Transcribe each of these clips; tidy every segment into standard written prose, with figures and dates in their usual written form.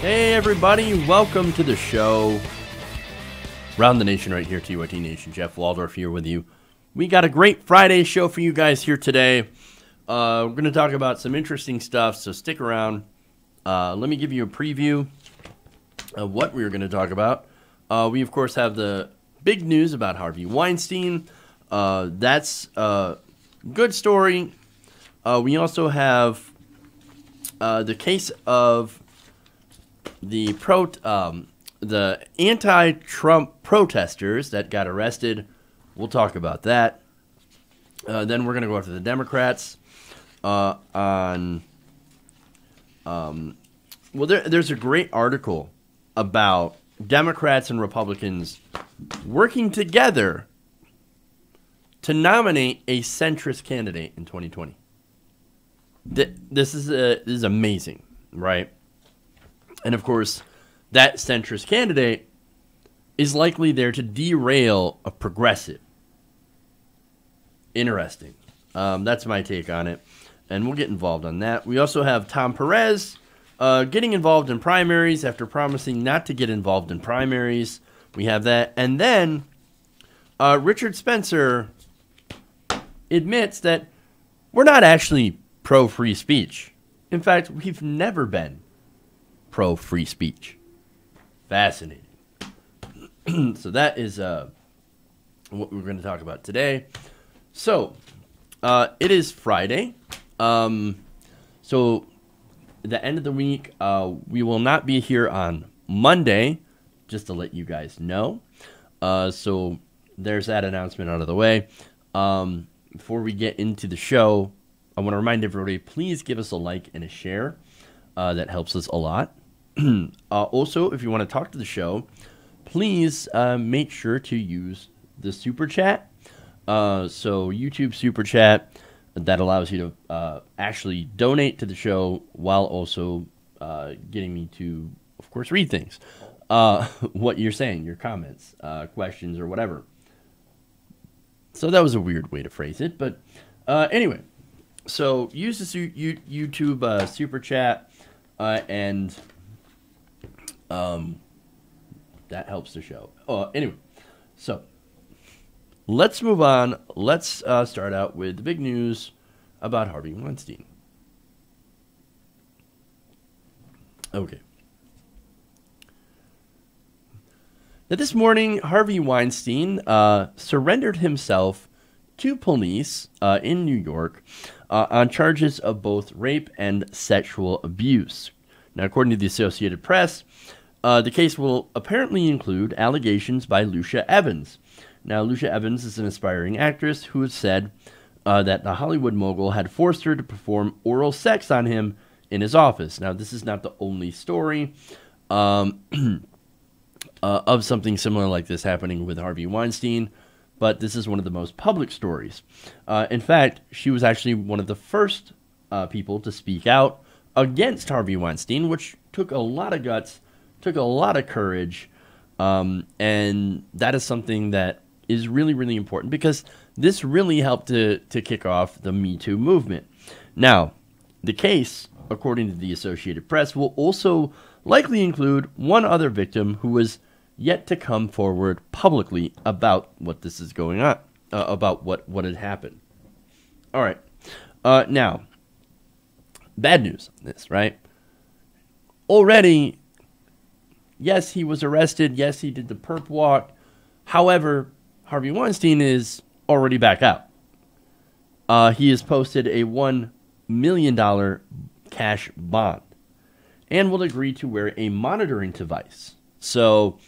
Hey everybody, welcome to the show. Round the nation right here, TYT Nation. Jeff Waldorf here with you. We got a great Friday show for you guys here today. We're going to talk about some interesting stuff, so stick around. Let me give you a preview of what we're going to talk about. We, of course, have the big news about Harvey Weinstein. That's a good story. We also have the case of the anti-Trump protesters that got arrested. We'll talk about that. Then we're going to go after the Democrats there's a great article about Democrats and Republicans working together to nominate a centrist candidate in 2020. This is amazing, right? And of course, that centrist candidate is likely there to derail a progressive. Interesting. That's my take on it, and we'll get involved on that. We also have Tom Perez getting involved in primaries after promising not to get involved in primaries. We have that. And then Richard Spencer admits that we're not actually pro-free speech. In fact, we've never been pro-free speech. Fascinating. So that is what we're going to talk about today. So it is Friday. So the end of the week, we will not be here on Monday, just to let you guys know. So there's that announcement out of the way. Before we get into the show, I want to remind everybody, please give us a like and a share. That helps us a lot. Also, if you want to talk to the show, please make sure to use the Super Chat. So YouTube Super Chat, that allows you to actually donate to the show while also getting me to, of course, read things. What you're saying, your comments, questions, or whatever. So that was a weird way to phrase it. But anyway, so use the YouTube Super Chat and that helps the show. Anyway, so let's move on. Let's start out with the big news about Harvey Weinstein. Okay. Now, this morning, Harvey Weinstein surrendered himself to police in New York on charges of both rape and sexual abuse. Now, according to the Associated Press, the case will apparently include allegations by Lucia Evans. Now, Lucia Evans is an aspiring actress who has said that the Hollywood mogul had forced her to perform oral sex on him in his office. Now, this is not the only story of something similar like this happening with Harvey Weinstein, but this is one of the most public stories. In fact, she was actually one of the first people to speak out against Harvey Weinstein, which took a lot of guts, took a lot of courage, and that is something that is really, really important because this really helped to kick off the Me Too movement. Now, the case, according to the Associated Press, will also likely include one other victim who was yet to come forward publicly about what this is going on, about what had happened. All right. Now, bad news on this, right? Already, yes, he was arrested. Yes, he did the perp walk. However, Harvey Weinstein is already back out. He has posted a $1 million cash bond and will agree to wear a monitoring device. So,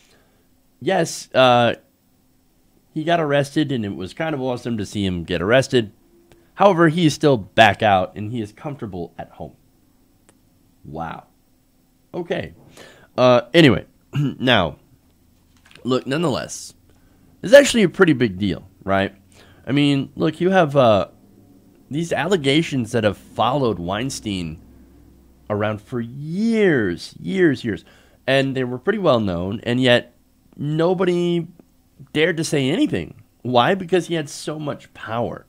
yes, he got arrested, and it was kind of awesome to see him get arrested. However, he is still back out, and he is comfortable at home. Wow. Okay. Anyway, now, look, nonetheless, it's actually a pretty big deal, right? I mean, look, you have these allegations that have followed Weinstein around for years, and they were pretty well known, and yet nobody dared to say anything. Why? Because he had so much power.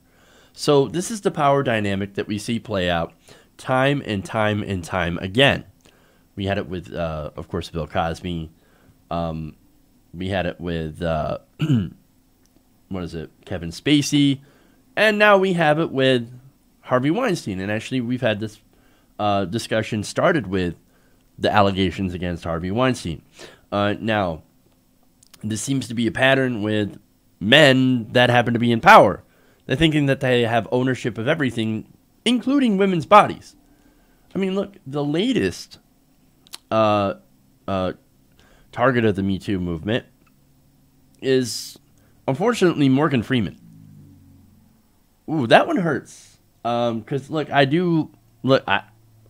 So this is the power dynamic that we see play out time and time and time again. We had it with, of course, Bill Cosby. We had it with, what is it, Kevin Spacey. And now we have it with Harvey Weinstein. And actually, we've had this discussion started with the allegations against Harvey Weinstein. Now, this seems to be a pattern with men that happen to be in power. They're thinking that they have ownership of everything, including women's bodies. I mean, look, the latest target of the Me Too movement is, unfortunately, Morgan Freeman. Ooh, that one hurts. Because, look, I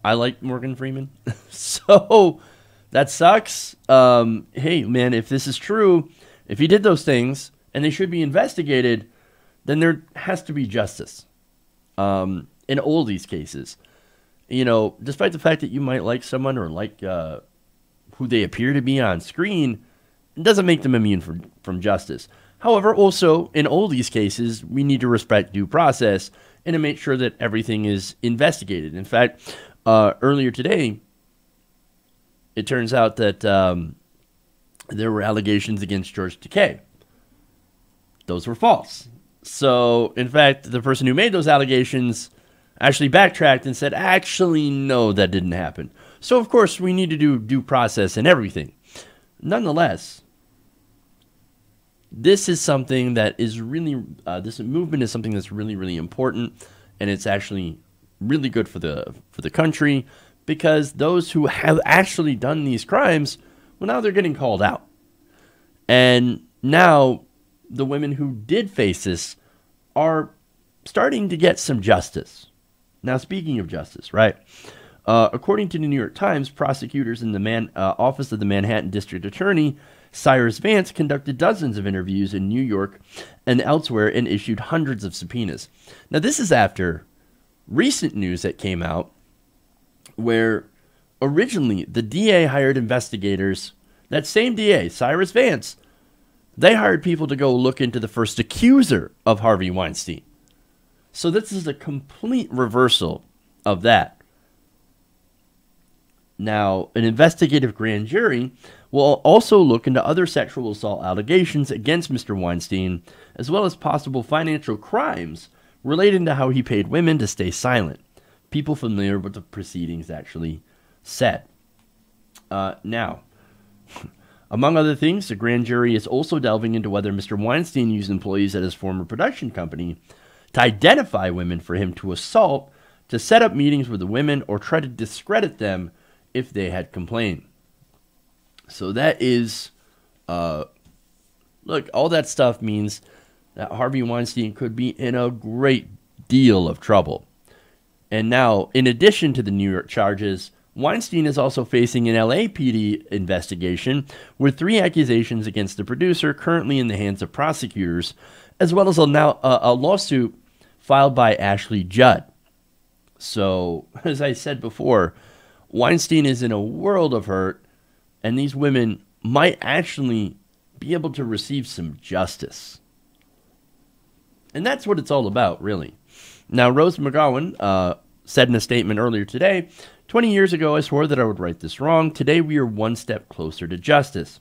like Morgan Freeman. So, that sucks. Hey, man, if this is true, if he did those things, and they should be investigated, then there has to be justice. In all these cases. You know, despite the fact that you might like someone or like who they appear to be on screen, it doesn't make them immune from justice. However, also, in all these cases, we need to respect due process and to make sure that everything is investigated. In fact, earlier today, it turns out that there were allegations against George Takei. Those were false. So, in fact, the person who made those allegations actually backtracked and said, actually, no, that didn't happen. So, of course, we need to do due process and everything. Nonetheless, this is something that is really, this movement is something that's really, really important, and it's actually really good for the country, because those who have actually done these crimes, well, now they're getting called out. And now the women who did face this are starting to get some justice. Now, speaking of justice, right? According to the New York Times, prosecutors in the office of the Manhattan District Attorney, Cyrus Vance, conducted dozens of interviews in New York and elsewhere and issued hundreds of subpoenas. Now, this is after recent news that came out where originally the DA hired investigators. That same DA, Cyrus Vance, they hired people to go look into the first accuser of Harvey Weinstein. So this is a complete reversal of that. Now, an investigative grand jury will also look into other sexual assault allegations against Mr. Weinstein, as well as possible financial crimes relating to how he paid women to stay silent. People familiar with the proceedings actually said. Now, among other things, the grand jury is also delving into whether Mr. Weinstein used employees at his former production company to identify women for him to assault, to set up meetings with the women, or try to discredit them if they had complained. So that is, look, all that stuff means that Harvey Weinstein could be in a great deal of trouble. And now, in addition to the New York charges, Weinstein is also facing an LAPD investigation with 3 accusations against the producer currently in the hands of prosecutors, as well as a lawsuit filed by Ashley Judd. So, as I said before, Weinstein is in a world of hurt, and these women might actually be able to receive some justice. And that's what it's all about, really. Now, Rose McGowan said in a statement earlier today, 20 years ago, I swore that I would right this wrong. Today, we are one step closer to justice.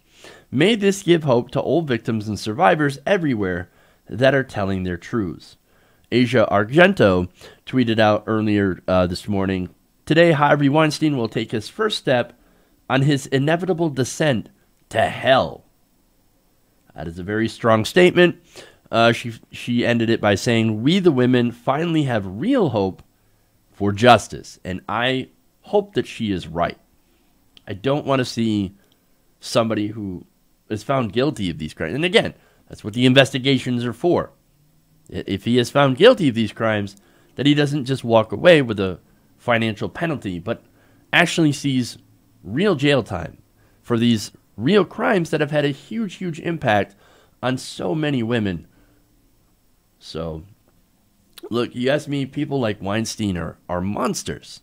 May this give hope to all victims and survivors everywhere that are telling their truths. Asia Argento tweeted out earlier this morning, today, Harvey Weinstein will take his first step on his inevitable descent to hell. That is a very strong statement. She ended it by saying, we the women finally have real hope for justice. And I hope that she is right. I don't want to see somebody who is found guilty of these crimes. And again, that's what the investigations are for. If he is found guilty of these crimes, that he doesn't just walk away with a financial penalty, but actually sees real jail time for these real crimes that have had a huge, huge impact on so many women. So, look, you ask me, people like Weinstein are monsters.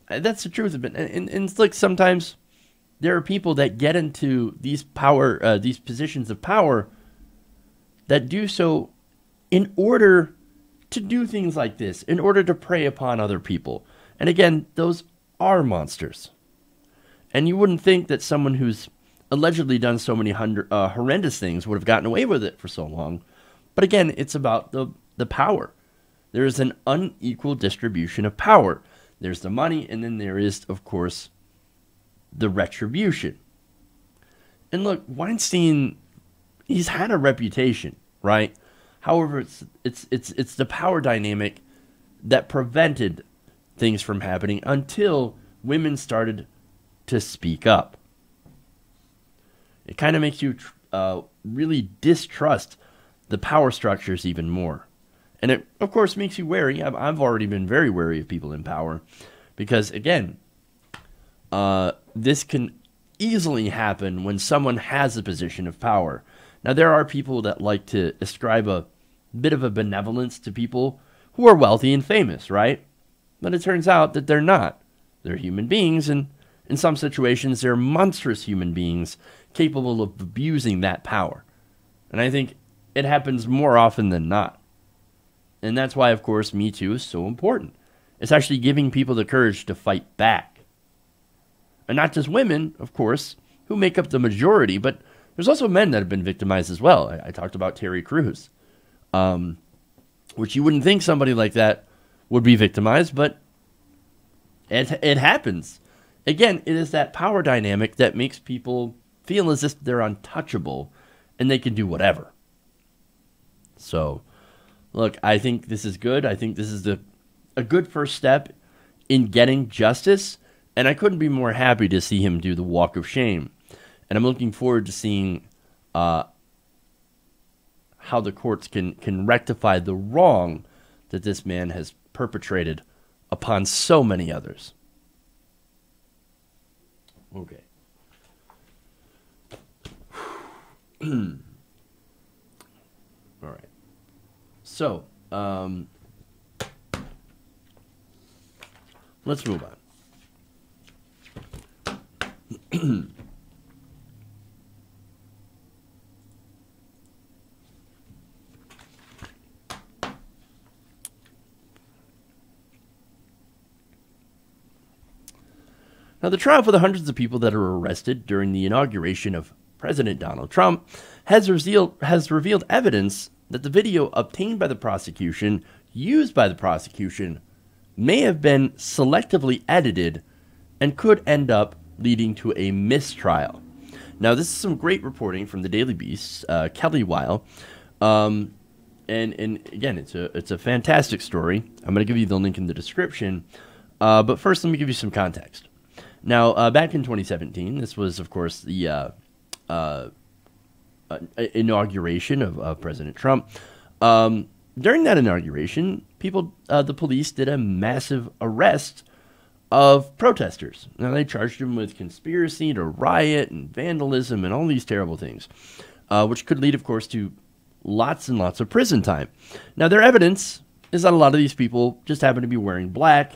That's the truth of it. And it's like sometimes there are people that get into these positions of power that do so in order to do things like this, in order to prey upon other people. And again, those are monsters. And you wouldn't think that someone who's allegedly done so many horrendous things would have gotten away with it for so long. But again, it's about the power. There is an unequal distribution of power. There's the money, and then there is, of course, the retribution. And look, Weinstein, he's had a reputation, right? However, it's the power dynamic that prevented things from happening until women started to speak up. It kind of makes you really distrust the power structures even more. And it, of course, makes you wary. I've already been very wary of people in power because, again, this can easily happen when someone has a position of power. Now, there are people that like to ascribe a bit of a benevolence to people who are wealthy and famous, right? But it turns out that they're not. They're human beings, and in some situations, they're monstrous human beings capable of abusing that power. And I think it happens more often than not. And that's why, of course, Me Too is so important. It's actually giving people the courage to fight back. And not just women, of course, who make up the majority, but there's also men that have been victimized as well. I talked about Terry Crews, which you wouldn't think somebody like that would be victimized, but it happens. Again, it is that power dynamic that makes people feel as if they're untouchable and they can do whatever. So, look, I think this is good. I think this is a good first step in getting justice, and I couldn't be more happy to see him do the walk of shame. And I'm looking forward to seeing how the courts can rectify the wrong that this man has perpetrated upon so many others. Okay. All right. So, let's move on. Now, the trial for the hundreds of people that are arrested during the inauguration of President Donald Trump has revealed evidence that the video obtained by the prosecution, used by the prosecution, may have been selectively edited and could end up leading to a mistrial. Now, this is some great reporting from the Daily Beast, Kelly Weil, and again, it's a fantastic story. I'm going to give you the link in the description, but first, let me give you some context. Now, back in 2017, this was, of course, the inauguration of President Trump. During that inauguration, the police did a massive arrest of protesters. Now, they charged them with conspiracy to riot and vandalism and all these terrible things, which could lead, of course, to lots and lots of prison time. Now, their evidence is that a lot of these people just happened to be wearing black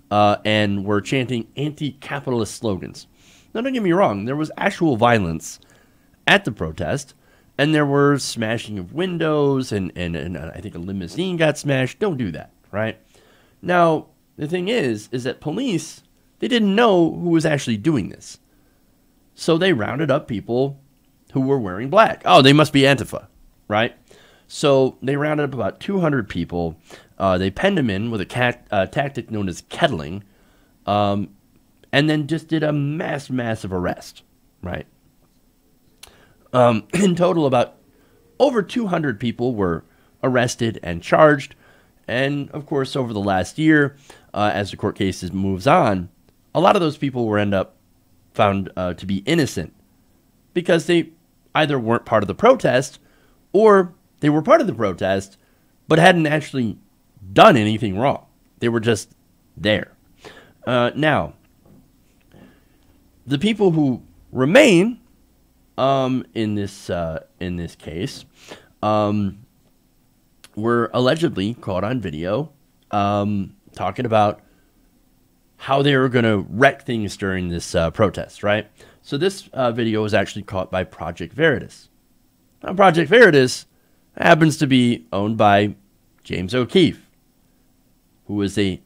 and were chanting anti-capitalist slogans. Now, don't get me wrong, there was actual violence at the protest, and there were smashing of windows, and I think a limousine got smashed. Don't do that, right? Now, the thing is that police, they didn't know who was actually doing this. So they rounded up people who were wearing black. Oh, they must be Antifa, right? So they rounded up about 200 people. They penned them in with a tactic known as kettling, and then just did a massive arrest, right? In total, about over 200 people were arrested and charged. And, of course, over the last year, as the court cases moves on, a lot of those people were found to be innocent because they either weren't part of the protest or they were part of the protest but hadn't actually done anything wrong. They were just there. Now, the people who remain in this case were allegedly caught on video talking about how they were going to wreck things during this protest, right? So this video was actually caught by Project Veritas. Now, Project Veritas happens to be owned by James O'Keefe, who is a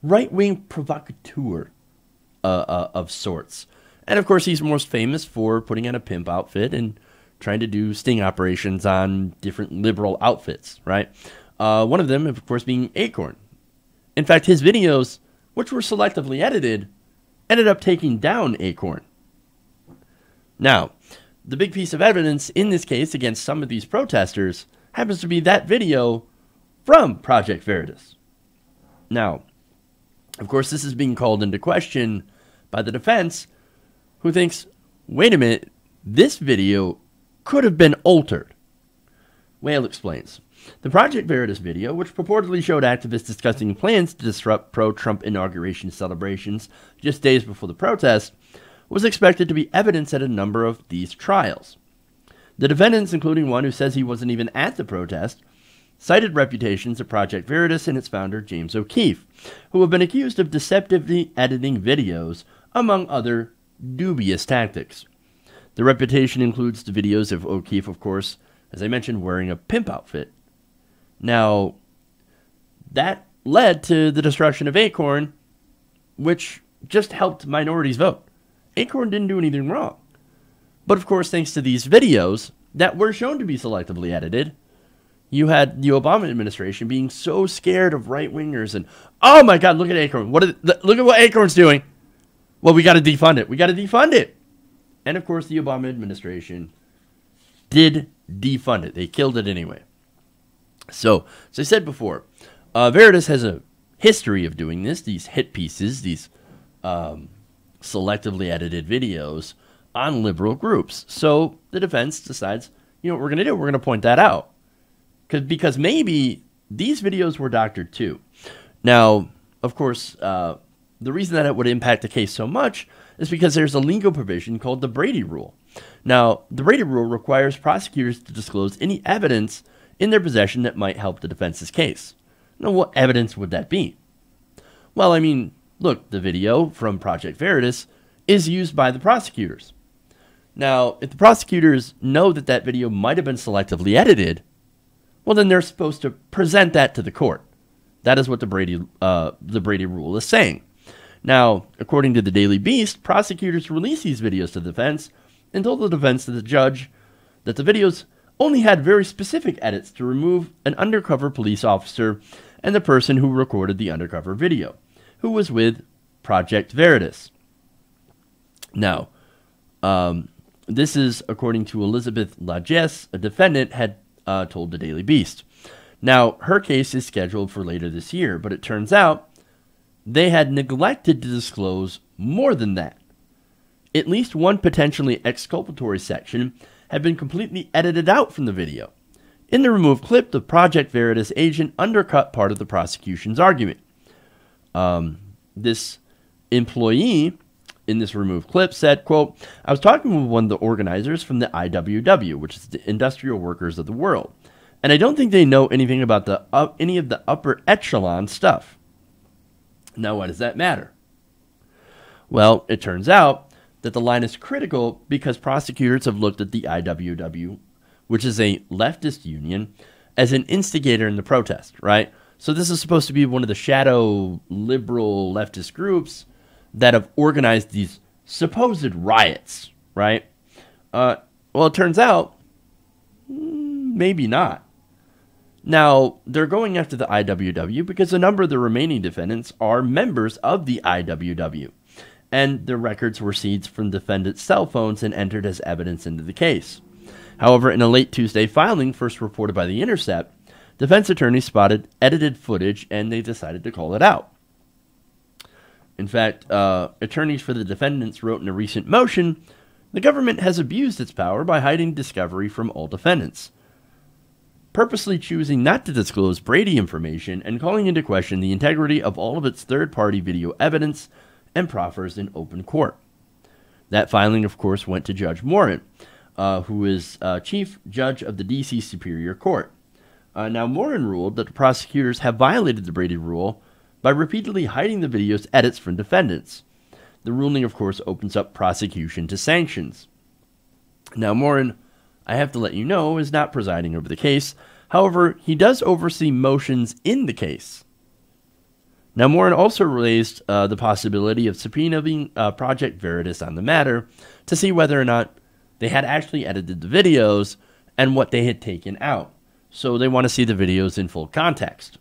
right-wing provocateur, of sorts. And of course, he's most famous for putting on a pimp outfit and trying to do sting operations on different liberal outfits, right? One of them, of course, being Acorn. In fact, his videos, which were selectively edited, ended up taking down Acorn. Now, the big piece of evidence in this case against some of these protesters happens to be that video from Project Veritas. Now, of course, this is being called into question by the defense, who thinks, wait a minute, this video could have been altered. Whale explains. The Project Veritas video, which purportedly showed activists discussing plans to disrupt pro-Trump inauguration celebrations just days before the protest, was expected to be evidence at a number of these trials. The defendants, including one who says he wasn't even at the protest, cited reputations of Project Veritas and its founder, James O'Keefe, who have been accused of deceptively editing videos, among other dubious tactics. The reputation includes the videos of O'Keefe, of course, as I mentioned, wearing a pimp outfit. Now, that led to the destruction of Acorn, which just helped minorities vote. Acorn didn't do anything wrong. But of course, thanks to these videos that were shown to be selectively edited, you had the Obama administration being so scared of right-wingers and, oh my God, look at Acorn. Look at what Acorn's doing. Well, we got to defund it. We got to defund it. And of course, the Obama administration did defund it. They killed it anyway. So, as I said before, Veritas has a history of doing this, these hit pieces, these selectively edited videos on liberal groups. So the defense decides, you know what we're going to do? We're going to point that out. Because maybe these videos were doctored too. Now, of course, the reason that it would impact the case so much is because there's a legal provision called the Brady Rule. Now, the Brady Rule requires prosecutors to disclose any evidence in their possession that might help the defense's case. Now, what evidence would that be? Well, I mean, look, the video from Project Veritas is used by the prosecutors. Now, if the prosecutors know that that video might have been selectively edited, well, then they're supposed to present that to the court. That is what the Brady Rule is saying. Now, according to the Daily Beast, prosecutors released these videos to the defense and told the defense to the judge that the videos only had very specific edits to remove an undercover police officer and the person who recorded the undercover video, who was with Project Veritas. Now, this is according to Elizabeth Lagesse, a defendant had told the Daily Beast. Now, her case is scheduled for later this year, but it turns out they had neglected to disclose more than that. At least one potentially exculpatory section had been completely edited out from the video. In the removed clip, the Project Veritas agent undercut part of the prosecution's argument. This employee in this removed clip said, quote, I was talking with one of the organizers from the IWW, which is the Industrial Workers of the World, and I don't think they know anything about any of the upper echelon stuff. Now, why does that matter? Well, it turns out that the line is critical because prosecutors have looked at the IWW, which is a leftist union, as an instigator in the protest, right? So this is supposed to be one of the shadow liberal leftist groups that have organized these supposed riots, right? Well, it turns out, maybe not. Now, they're going after the IWW because a number of the remaining defendants are members of the IWW, and their records were seized from defendants' cell phones and entered as evidence into the case. However, in a late Tuesday filing, first reported by The Intercept, defense attorneys spotted edited footage and they decided to call it out. In fact, attorneys for the defendants wrote in a recent motion, the government has abused its power by hiding discovery from all defendants, purposely choosing not to disclose Brady information and calling into question the integrity of all of its third-party video evidence and proffers in open court. That filing, of course, went to Judge Morin, who is Chief Judge of the D.C. Superior Court. Now, Morin ruled that the prosecutors have violated the Brady Rule by repeatedly hiding the video's edits from defendants. The ruling, of course, opens up prosecution to sanctions. Now, Morin, I have to let you know, is not presiding over the case. However, he does oversee motions in the case. Now, Morin also raised the possibility of subpoenaing Project Veritas on the matter to see whether or not they had actually edited the videos and what they had taken out. So they want to see the videos in full context.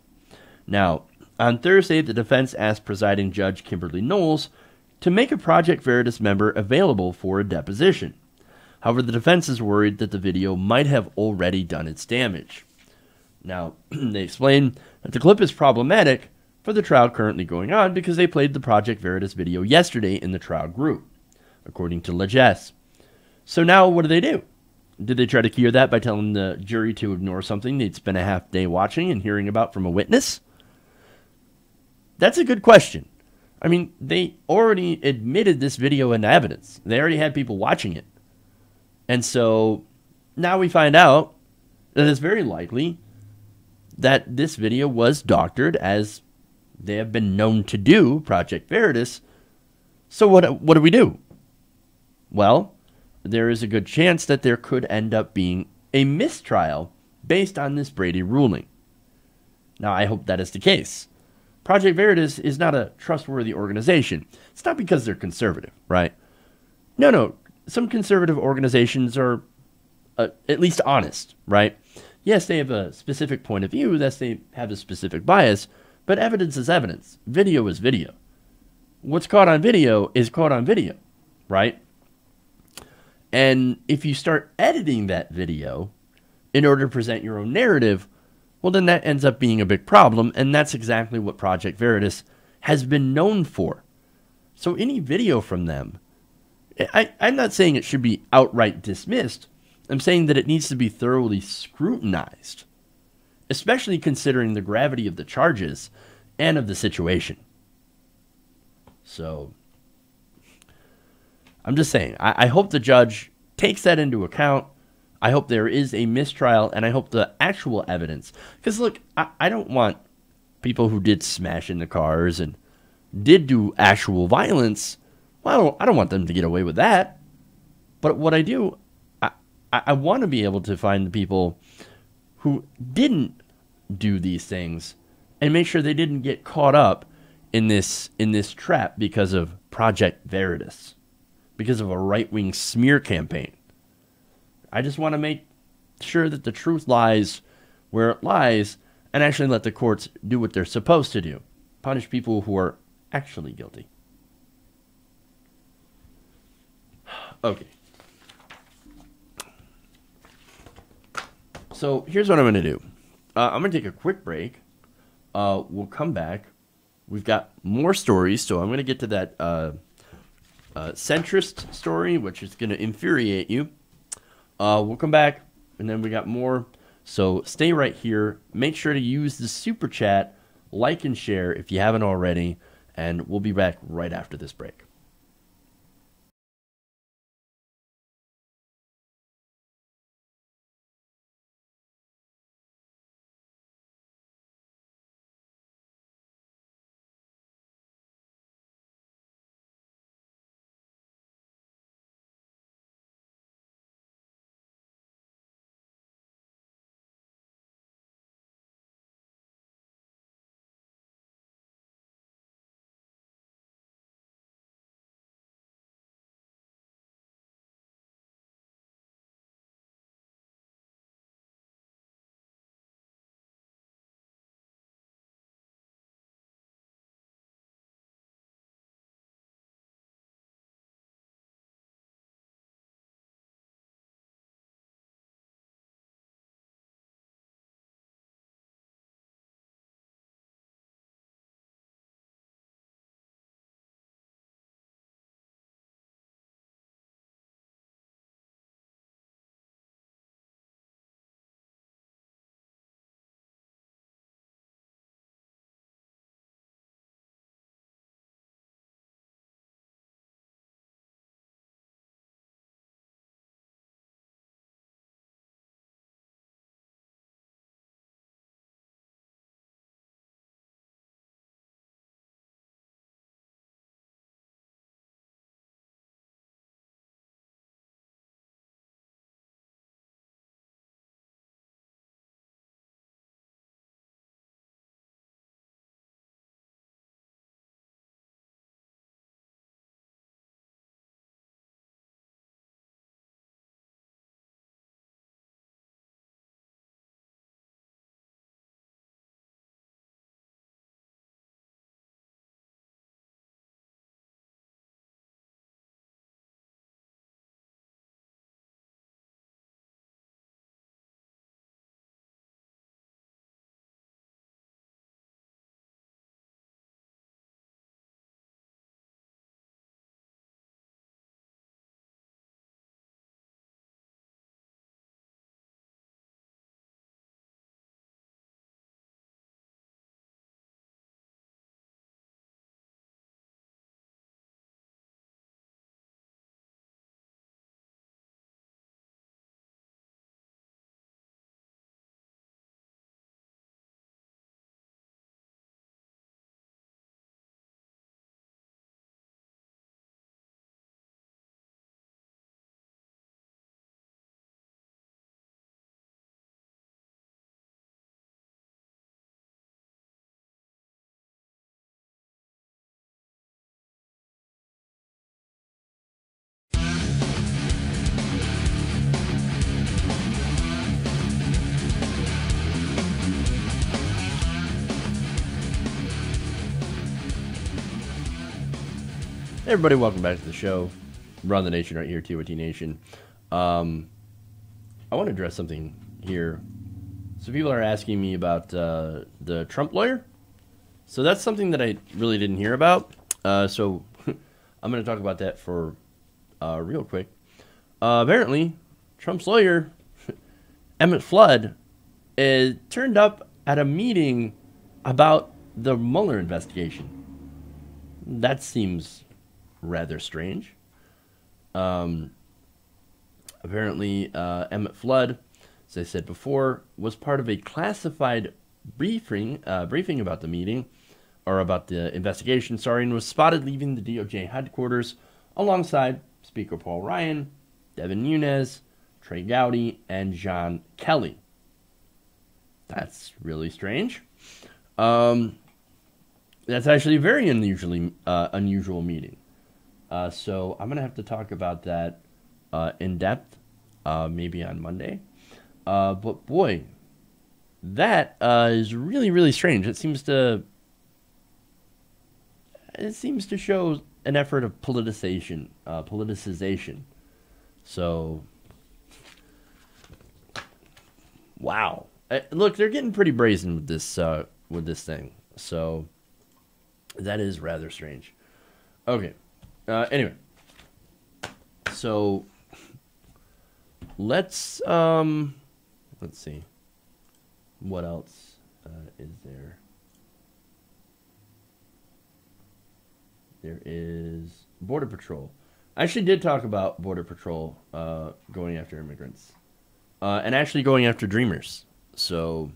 Now, on Thursday, the defense asked presiding Judge Kimberly Knowles to make a Project Veritas member available for a deposition. However, the defense is worried that the video might have already done its damage. Now, they explain that the clip is problematic for the trial currently going on because they played the Project Veritas video yesterday in the trial group, according to Legesse. So now what do? Did they try to cure that by telling the jury to ignore something they'd spent a half day watching and hearing about from a witness? That's a good question. I mean, they already admitted this video into evidence. They already had people watching it. And so now we find out that it's very likely that this video was doctored, as they have been known to do, Project Veritas. So what do we do? Well, there is a good chance that there could end up being a mistrial based on this Brady ruling. Now, I hope that is the case. Project Veritas is not a trustworthy organization. It's not because they're conservative, right? No. Some conservative organizations are at least honest, right? Yes, they have a specific point of view. Yes, they have a specific bias. But evidence is evidence. Video is video. What's caught on video is caught on video, right? And if you start editing that video in order to present your own narrative, well, then that ends up being a big problem, and that's exactly what Project Veritas has been known for. So any video from them, I'm not saying it should be outright dismissed. I'm saying that it needs to be thoroughly scrutinized, especially considering the gravity of the charges and of the situation. So I'm just saying, I hope the judge takes that into account. I hope there is a mistrial, and I hope the actual evidence. Because, look, I don't want people who did smash into cars and did do actual violence. Well, I don't want them to get away with that. But what I do, I want to be able to find the people who didn't do these things and make sure they didn't get caught up in this trap because of Project Veritas, because of a right-wing smear campaign. I just want to make sure that the truth lies where it lies and actually let the courts do what they're supposed to do. Punish people who are actually guilty. Okay. So here's what I'm going to do. I'm going to take a quick break. We'll come back. We've got more stories, so I'm going to get to that centrist story, which is going to infuriate you. We'll come back, and then we got more. So stay right here. Make sure to use the super chat, like and share if you haven't already, and we'll be back right after this break. Hey everybody, welcome back to the show. Run the Nation right here, TOT Nation. I want to address something here. So people are asking me about the Trump lawyer. So that's something that I really didn't hear about. So I'm going to talk about that for real quick. Apparently, Trump's lawyer, Emmett Flood, turned up at a meeting about the Mueller investigation. That seems rather strange. Apparently, Emmett Flood, as I said before, was part of a classified briefing about the meeting, or about the investigation, and was spotted leaving the DOJ headquarters alongside Speaker Paul Ryan, Devin Nunes, Trey Gowdy, and John Kelly. That's really strange. That's actually a very unusual meeting. So I'm going to have to talk about that in depth, maybe on Monday. But boy, that is really, really strange. It seems to show an effort of politicization. So, wow. Look, they're getting pretty brazen with this thing. So that is rather strange. Okay. Anyway, so let's see, what else is there? There is Border Patrol. I actually did talk about Border Patrol going after immigrants and actually going after Dreamers. So,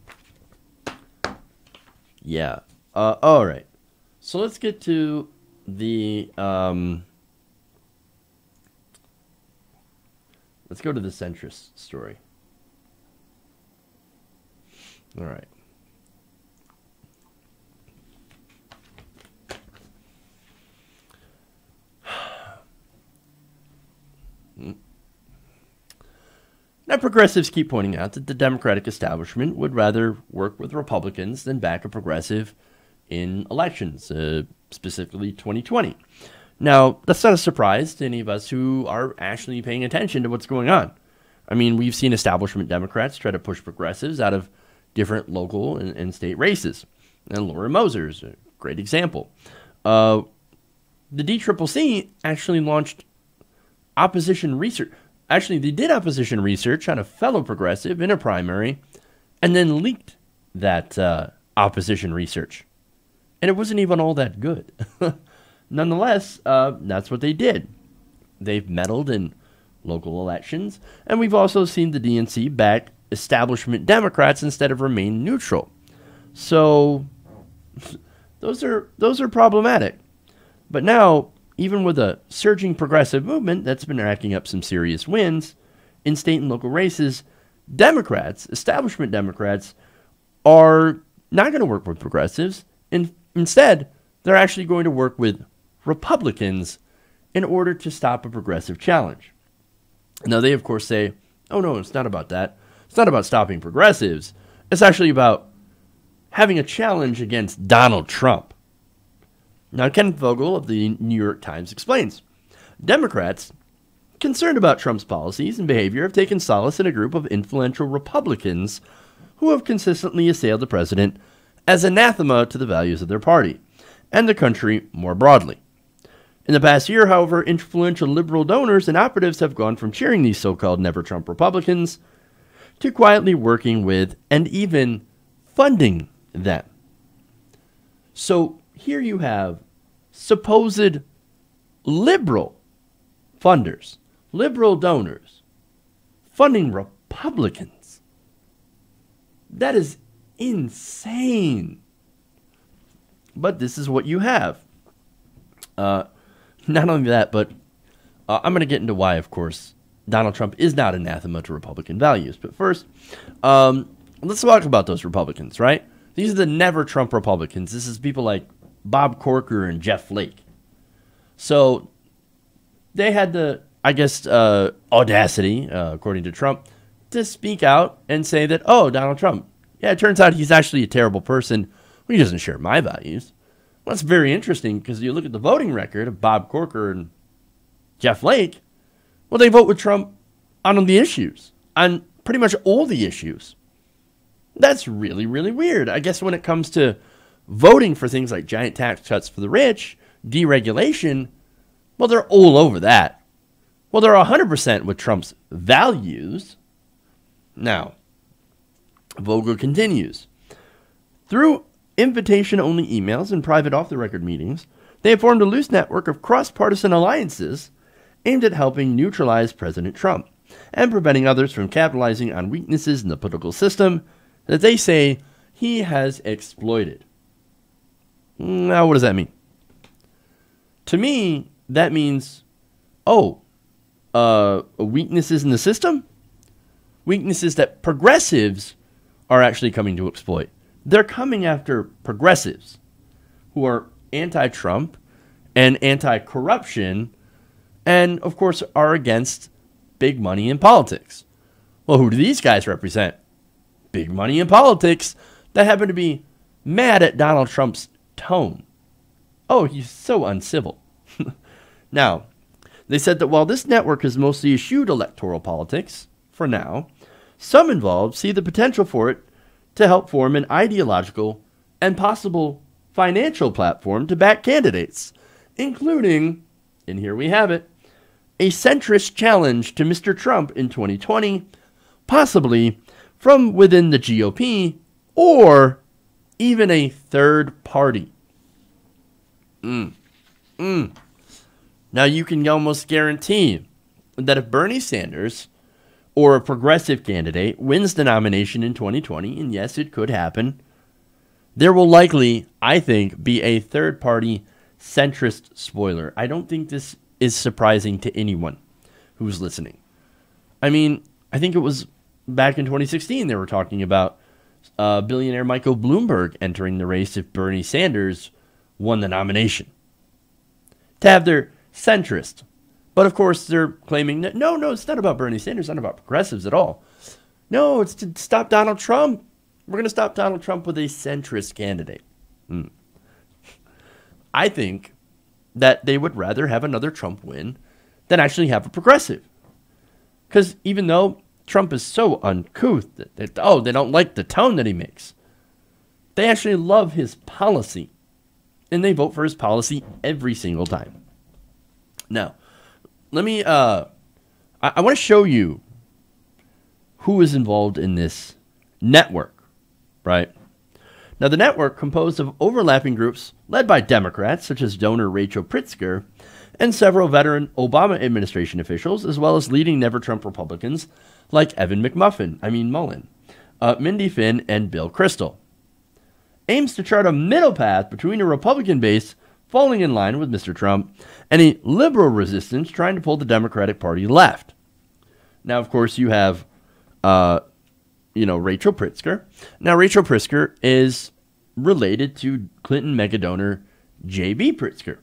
yeah. All right. So let's get to the let's go to the Centrist story. All right. Now, progressives keep pointing out that the Democratic establishment would rather work with Republicans than back a progressive in elections, specifically 2020. Now, that's not a surprise to any of us who are actually paying attention to what's going on. I mean, we've seen establishment Democrats try to push progressives out of different local and state races. And Laura Moser is a great example. The DCCC actually launched opposition research. Actually, they did opposition research on a fellow progressive in a primary and then leaked that opposition research. And it wasn't even all that good. Nonetheless, that's what they did. They've meddled in local elections, and we've also seen the DNC back establishment Democrats instead of remain neutral. So those are problematic. But now, even with a surging progressive movement that's been racking up some serious wins in state and local races, Democrats, establishment Democrats, are not going to work with progressives. Instead, they're actually going to work with Republicans in order to stop a progressive challenge. Now, they, of course, say, oh, no, it's not about that. It's not about stopping progressives. It's actually about having a challenge against Donald Trump. Now, Ken Vogel of the New York Times explains, Democrats, concerned about Trump's policies and behavior, have taken solace in a group of influential Republicans who have consistently assailed the president as anathema to the values of their party and the country more broadly. In the past year, however, influential liberal donors and operatives have gone from cheering these so-called never-Trump Republicans to quietly working with and even funding them. So here you have supposed liberal funders, liberal donors, funding Republicans. That is insane. But this is what you have. Not only that, but I'm going to get into why, of course, Donald Trump is not anathema to Republican values. But first, let's talk about those Republicans, right? These are the never-Trump Republicans. This is people like Bob Corker and Jeff Flake. So they had the, I guess, audacity, according to Trump, to speak out and say that, oh, Donald Trump, yeah, it turns out he's actually a terrible person. He doesn't share my values. Well, that's very interesting because you look at the voting record of Bob Corker and Jeff Flake. Well, they vote with Trump on the issues, on pretty much all the issues. That's really, really weird. I guess when it comes to voting for things like giant tax cuts for the rich, deregulation, well, they're all over that. Well, they're 100% with Trump's values. Now, Vogel continues. Through invitation-only emails and private off-the-record meetings, they have formed a loose network of cross-partisan alliances aimed at helping neutralize President Trump and preventing others from capitalizing on weaknesses in the political system that they say he has exploited. Now, what does that mean? To me, that means, weaknesses in the system? Weaknesses that progressives are actually coming to exploit. They're coming after progressives who are anti-Trump and anti-corruption and, of course, are against big money in politics. Well, who do these guys represent? Big money in politics that happen to be mad at Donald Trump's tone. Oh, he's so uncivil. Now, they said that while this network has mostly eschewed electoral politics, for now, some involved see the potential for it to help form an ideological and possible financial platform to back candidates, including, and here we have it, a centrist challenge to Mr. Trump in 2020, possibly from within the GOP, or even a third party. Now, you can almost guarantee that if Bernie Sanders or a progressive candidate wins the nomination in 2020, and yes, it could happen, there will likely, I think, be a third-party centrist spoiler. I don't think this is surprising to anyone who's listening. I mean, I think it was back in 2016 they were talking about billionaire Michael Bloomberg entering the race if Bernie Sanders won the nomination. To have their centrist. But of course, they're claiming that, no, it's not about Bernie Sanders, it's not about progressives at all. No, it's to stop Donald Trump. We're going to stop Donald Trump with a centrist candidate. I think that they would rather have another Trump win than actually have a progressive. Because even though Trump is so uncouth that they don't like the tone that he makes, they actually love his policy. And they vote for his policy every single time. Now, let me, I want to show you who is involved in this network, right? Now, the network composed of overlapping groups led by Democrats, such as donor Rachel Pritzker, and several veteran Obama administration officials, as well as leading never-Trump Republicans like Evan Mullen, Mindy Finn, and Bill Kristol. Aims to chart a middle path between a Republican base falling in line with Mr. Trump and a liberal resistance trying to pull the Democratic Party left. Now, of course, you have, Rachel Pritzker. Now, Rachel Pritzker is related to Clinton mega donor J.B. Pritzker.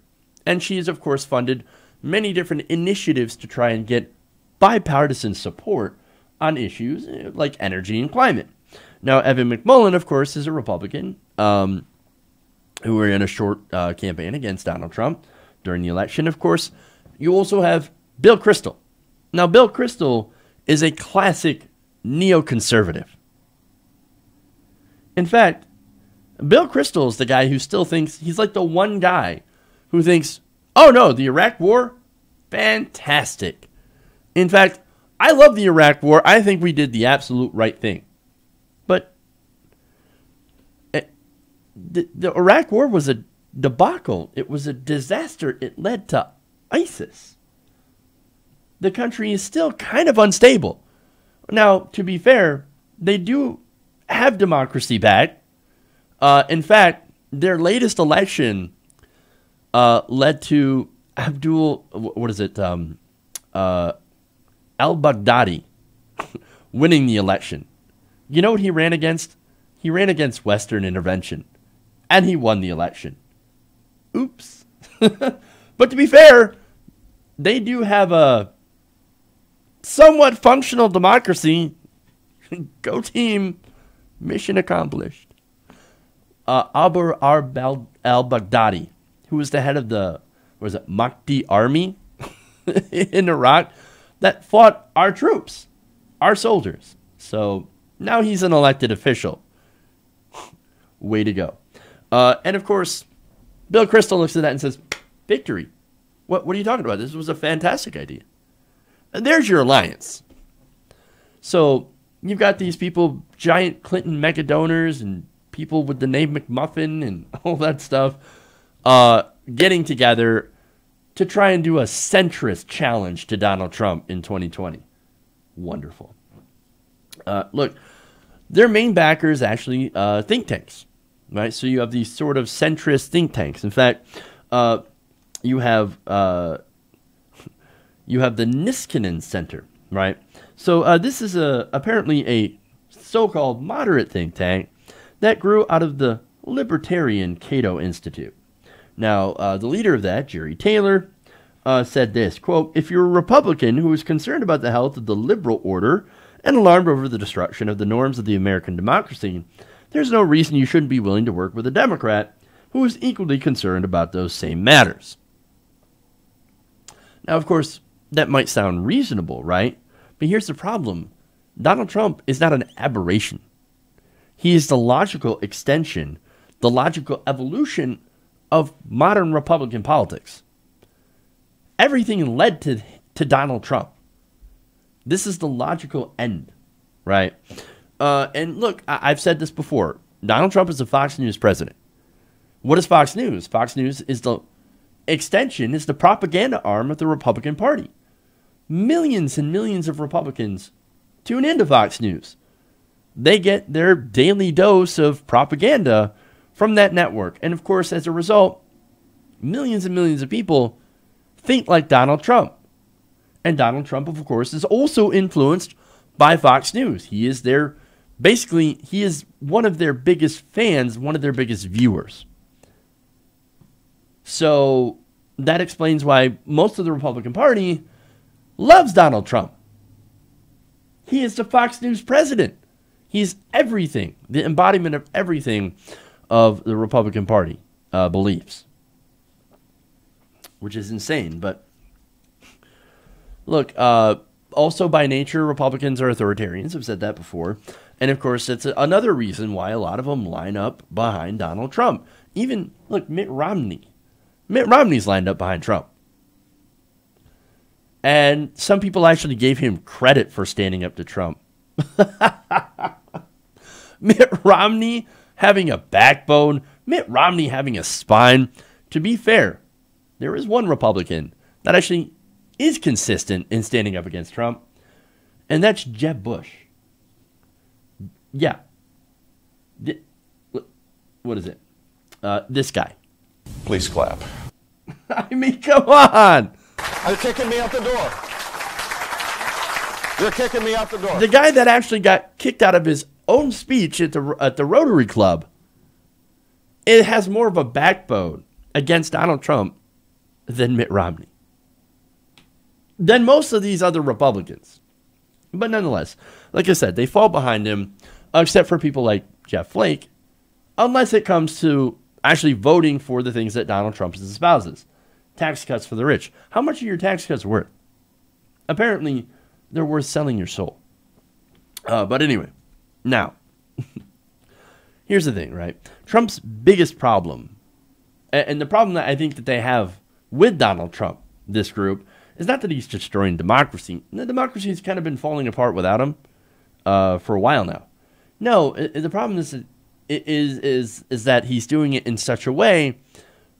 And she's, of course, funded many different initiatives to try and get bipartisan support on issues like energy and climate. Now, Evan McMullen, of course, is a Republican who were in a short campaign against Donald Trump during the election. Of course, you also have Bill Kristol. Now, Bill Kristol is a classic neoconservative. In fact, Bill Kristol is the guy who still thinks, he's like the one guy who thinks, oh no, the Iraq War, fantastic. In fact, I love the Iraq War. I think we did the absolute right thing. But the Iraq War was a debacle. It was a disaster. It led to ISIS. The country is still kind of unstable. Now, to be fair, they do have democracy back. In fact, their latest election led to al-Baghdadi winning the election. You know what he ran against? He ran against Western intervention. And he won the election. Oops. But to be fair, they do have a somewhat functional democracy. Go team. Mission accomplished. Abu al-Baghdadi, who was the head of the, Mahdi army in Iraq that fought our troops, our soldiers. So now he's an elected official. Way to go. And of course, Bill Kristol looks at that and says, victory. What are you talking about? This was a fantastic idea. And there's your alliance. So you've got these people, giant Clinton mega donors and people with the name McMuffin and all that stuff, getting together to try and do a centrist challenge to Donald Trump in 2020. Wonderful. Look, their main backer is actually think tanks, right? So you have these sort of centrist think tanks. In fact, you have the Niskanen Center, right? So this is apparently a so-called moderate think tank that grew out of the Libertarian Cato Institute. Now, the leader of that, Jerry Taylor, said this, quote, "If you're a Republican who is concerned about the health of the liberal order and alarmed over the destruction of the norms of the American democracy, there's no reason you shouldn't be willing to work with a Democrat who is equally concerned about those same matters." Now, of course, that might sound reasonable, right? But here's the problem. Donald Trump is not an aberration. He is the logical extension, the logical evolution of modern Republican politics. Everything led to Donald Trump. This is the logical end, right? And look, I've said this before. Donald Trump is a Fox News president. What is Fox News? Fox News is the extension, is the propaganda arm of the Republican Party. Millions and millions of Republicans tune into Fox News. They get their daily dose of propaganda from that network. And of course, as a result, millions and millions of people think like Donald Trump. And Donald Trump, of course, is also influenced by Fox News. He is he is one of their biggest fans, one of their biggest viewers. So that explains why most of the Republican Party loves Donald Trump. He is the Fox News president. He's everything, the embodiment of everything of the Republican Party beliefs, which is insane. But look, also by nature, Republicans are authoritarians. I've said that before. And of course, it's another reason why a lot of them line up behind Donald Trump. Even, look, Mitt Romney. Mitt Romney's lined up behind Trump. And some people actually gave him credit for standing up to Trump. Mitt Romney having a backbone, Mitt Romney having a spine. To be fair, there is one Republican that actually is consistent in standing up against Trump, and that's Jeb Bush. Yeah. What is it? This guy. Please clap. I mean, come on. You're kicking me out the door. You're kicking me out the door. The guy that actually got kicked out of his own speech at the Rotary Club, it has more of a backbone against Donald Trump than Mitt Romney, than most of these other Republicans. But nonetheless, like I said, they fall behind him, except for people like Jeff Flake, unless it comes to actually voting for the things that Donald Trump espouses. Tax cuts for the rich. How much are your tax cuts worth? Apparently, they're worth selling your soul. But anyway, now, here's the thing, right? Trump's biggest problem, and the problem that I think that they have with Donald Trump, this group, is not that he's destroying democracy. The democracy has kind of been falling apart without him for a while now. No, the problem is that he's doing it in such a way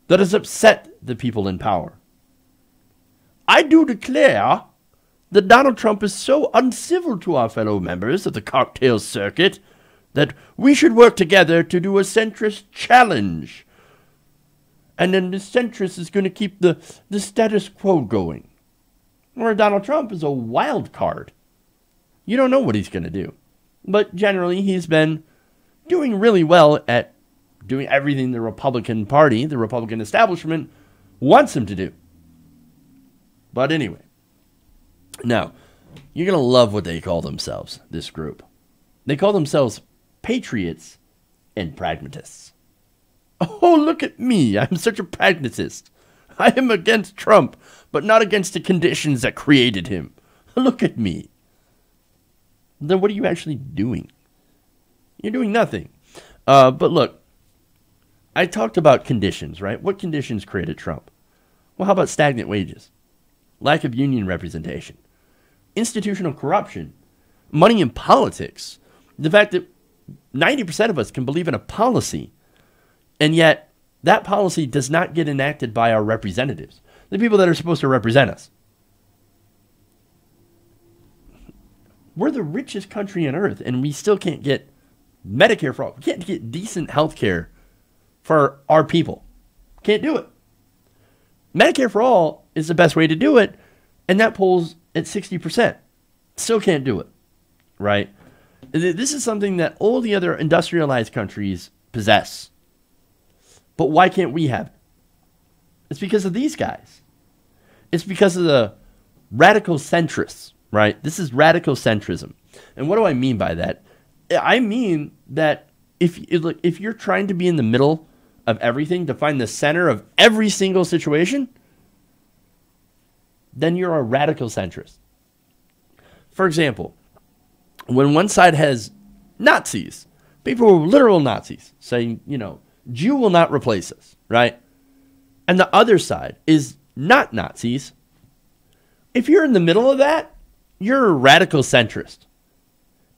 that has upset the people in power. I do declare that Donald Trump is so uncivil to our fellow members of the cocktail circuit that we should work together to do a centrist challenge. And then the centrist is going to keep the status quo going. Where Donald Trump is a wild card. You don't know what he's going to do. But generally, he's been doing really well at doing everything the Republican Party, the Republican establishment, wants him to do. But anyway. Now, you're going to love what they call themselves, this group. They call themselves patriots and pragmatists. Oh, look at me. I'm such a pragmatist. I am against Trump, but not against the conditions that created him. Look at me. Then what are you actually doing? You're doing nothing. But look, I talked about conditions, right? What conditions created Trump? Well, how about stagnant wages? Lack of union representation? Institutional corruption? Money in politics? The fact that 90% of us can believe in a policy, and yet that policy does not get enacted by our representatives, the people that are supposed to represent us. We're the richest country on earth, and we still can't get Medicare for all. We can't get decent health care for our people. Can't do it. Medicare for all is the best way to do it, and that polls at 60%. Still can't do it, right? This is something that all the other industrialized countries possess. But why can't we have it? It's because of these guys. It's because of the radical centrists, right? This is radical centrism. And what do I mean by that? I mean that if you're trying to be in the middle of everything, to find the center of every single situation, then you're a radical centrist. For example, when one side has Nazis, people who are literal Nazis, saying, Jew will not replace us, right? And the other side is not Nazis. If you're in the middle of that, you're a radical centrist.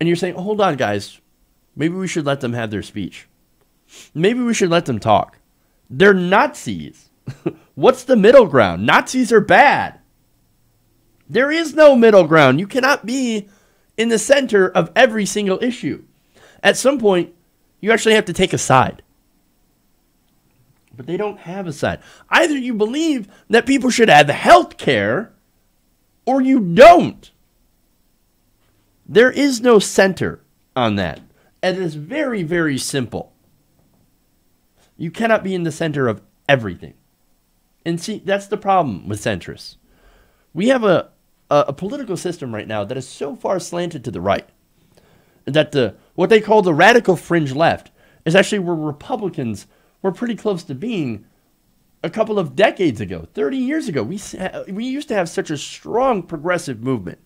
And you're saying, hold on, guys, maybe we should let them have their speech. Maybe we should let them talk. They're Nazis. What's the middle ground? Nazis are bad. There is no middle ground. You cannot be in the center of every single issue. At some point, you actually have to take a side. But they don't have a side. Either you believe that people should have health care, or you don't. There is no center on that. And it is very, very simple. You cannot be in the center of everything. And see, that's the problem with centrists. We have a political system right now that is so far slanted to the right that what they call the radical fringe left is actually where Republicans were pretty close to being a couple of decades ago, 30 years ago. We used to have such a strong progressive movement.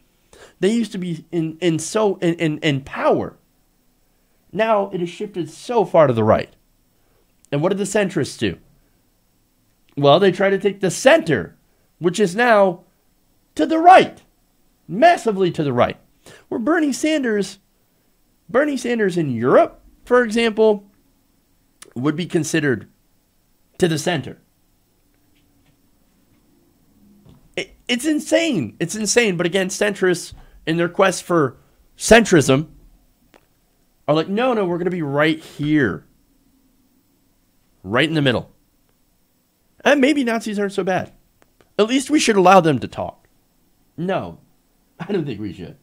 They used to be in power. Now it has shifted so far to the right. And what did the centrists do? Well, they try to take the center, which is now to the right, massively to the right. Where Bernie Sanders in Europe, for example, would be considered to the center. It's insane. It's insane. But again, centrists, in their quest for centrism, are like, no, we're going to be right here. Right in the middle. And maybe Nazis aren't so bad. At least we should allow them to talk. No, I don't think we should.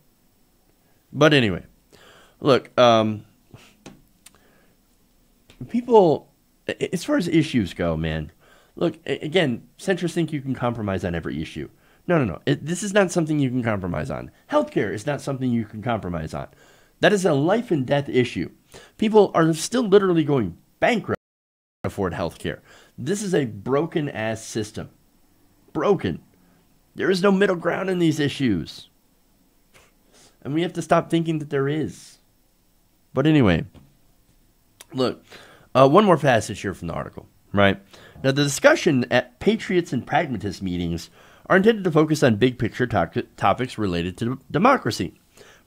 But anyway, look, people, as far as issues go, man, look, again, centrists think you can compromise on every issue. No. This is not something you can compromise on. Healthcare is not something you can compromise on. That is a life and death issue. People are still literally going bankrupt to afford healthcare. This is a broken ass system. Broken. There is no middle ground in these issues. And we have to stop thinking that there is. But anyway, look, one more passage here from the article, right? Now, the discussion at Patriots and Pragmatists meetings are intended to focus on big picture topics related to democracy,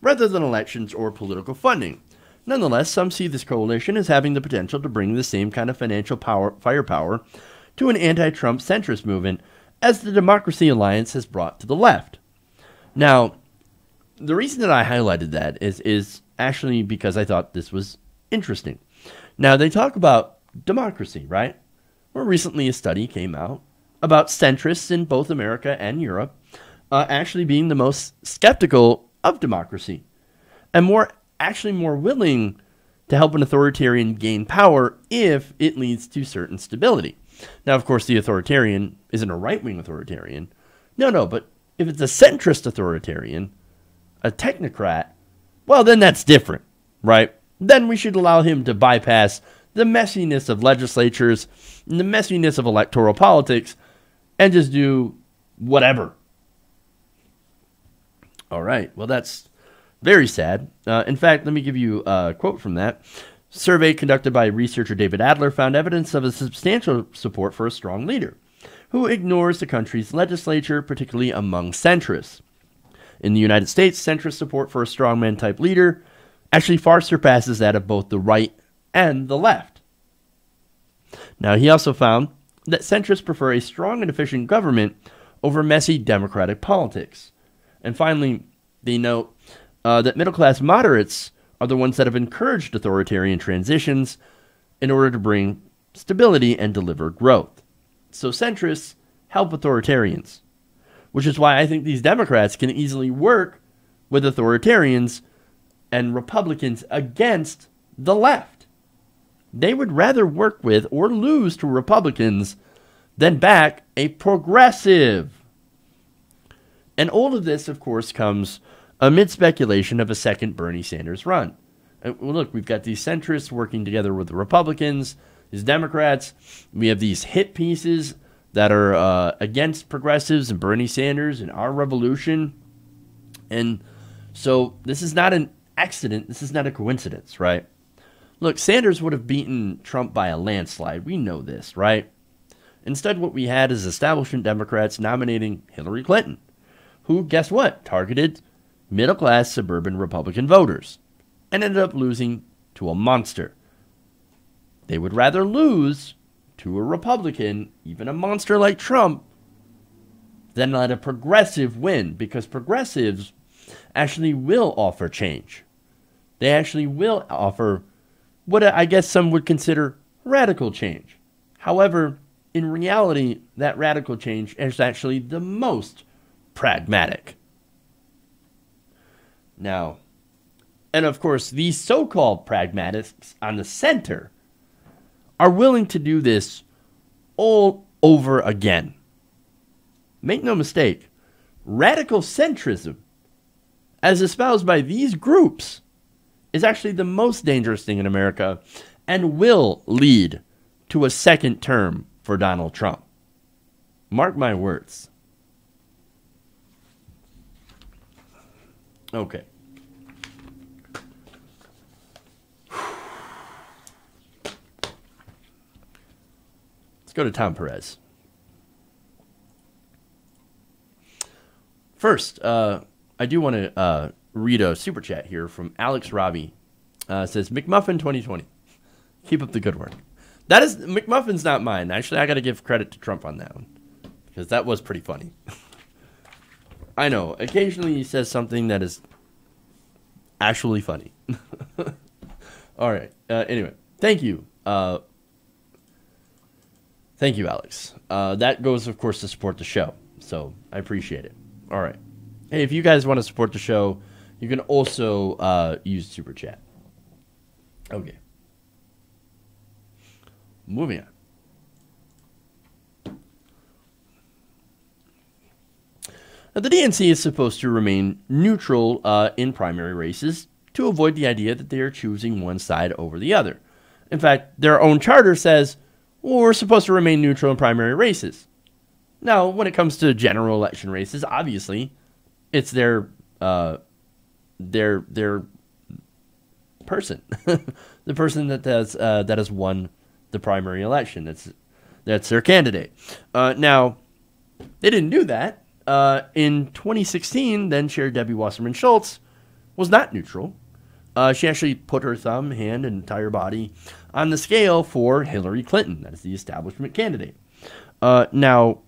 rather than elections or political funding. Nonetheless, some see this coalition as having the potential to bring the same kind of financial firepower to an anti-Trump centrist movement as the Democracy Alliance has brought to the left. Now, the reason that I highlighted that is actually because I thought this was interesting. Now, they talk about democracy, right? Well, recently a study came out about centrists in both America and Europe actually being the most skeptical of democracy and more willing to help an authoritarian gain power if it leads to certain stability. Now, of course, the authoritarian isn't a right-wing authoritarian. No, but if it's a centrist authoritarian, a technocrat, well, then that's different, right? Then we should allow him to bypass the messiness of legislatures, and the messiness of electoral politics, and just do whatever. All right. Well, that's very sad. In fact, let me give you a quote from that. Survey conducted by researcher David Adler found evidence of a substantial support for a strong leader who ignores the country's legislature, particularly among centrists. In the United States, centrist support for a strongman-type leader actually far surpasses that of both the right and the left. Now, he also found that centrists prefer a strong and efficient government over messy democratic politics. And finally, they note that middle-class moderates are the ones that have encouraged authoritarian transitions in order to bring stability and deliver growth. So centrists help authoritarians, which is why I think these Democrats can easily work with authoritarians and Republicans against the left. They would rather work with or lose to Republicans than back a progressive. And all of this, of course, comes amid speculation of a second Bernie Sanders run. Well, look, we've got these centrists working together with the Republicans, these Democrats. We have these hit pieces that are against progressives and Bernie Sanders and our revolution. And so this is not an accident. This is not a coincidence, right? Look, Sanders would have beaten Trump by a landslide. We know this, right? Instead, what we had is establishment Democrats nominating Hillary Clinton, who, guess what, targeted middle-class suburban Republican voters and ended up losing to a monster. They would rather lose to a Republican, even a monster like Trump, than let a progressive win, because progressives actually will offer change. They actually will offer what I guess some would consider radical change. However, in reality, that radical change is actually the most pragmatic. Now, and of course, these so-called pragmatists on the center are willing to do this all over again. Make no mistake, radical centrism, as espoused by these groups, is actually the most dangerous thing in America and will lead to a second term for Donald Trump. Mark my words. Okay. Let's go to Tom Perez. First, I do want to read a super chat here from Alex Robbie. Says, McMuffin 2020. Keep up the good work. That is, McMuffin's not mine. Actually, I got to give credit to Trump on that one, because that was pretty funny. I know. Occasionally he says something that is actually funny. All right. Anyway, thank you. Thank you, Alex. That goes, of course, to support the show. So I appreciate it. All right. Hey, if you guys want to support the show, you can also use Super Chat. Okay. Moving on. Now, the DNC is supposed to remain neutral in primary races to avoid the idea that they are choosing one side over the other. In fact, their own charter says, well, we're supposed to remain neutral in primary races. Now, when it comes to general election races, obviously, it's their person, the person that has won the primary election. That's their candidate. Now, they didn't do that. In 2016, then Chair Debbie Wasserman Schultz was not neutral. She actually put her thumb, hand, and entire body on the scale for Hillary Clinton. That is the establishment candidate. Now,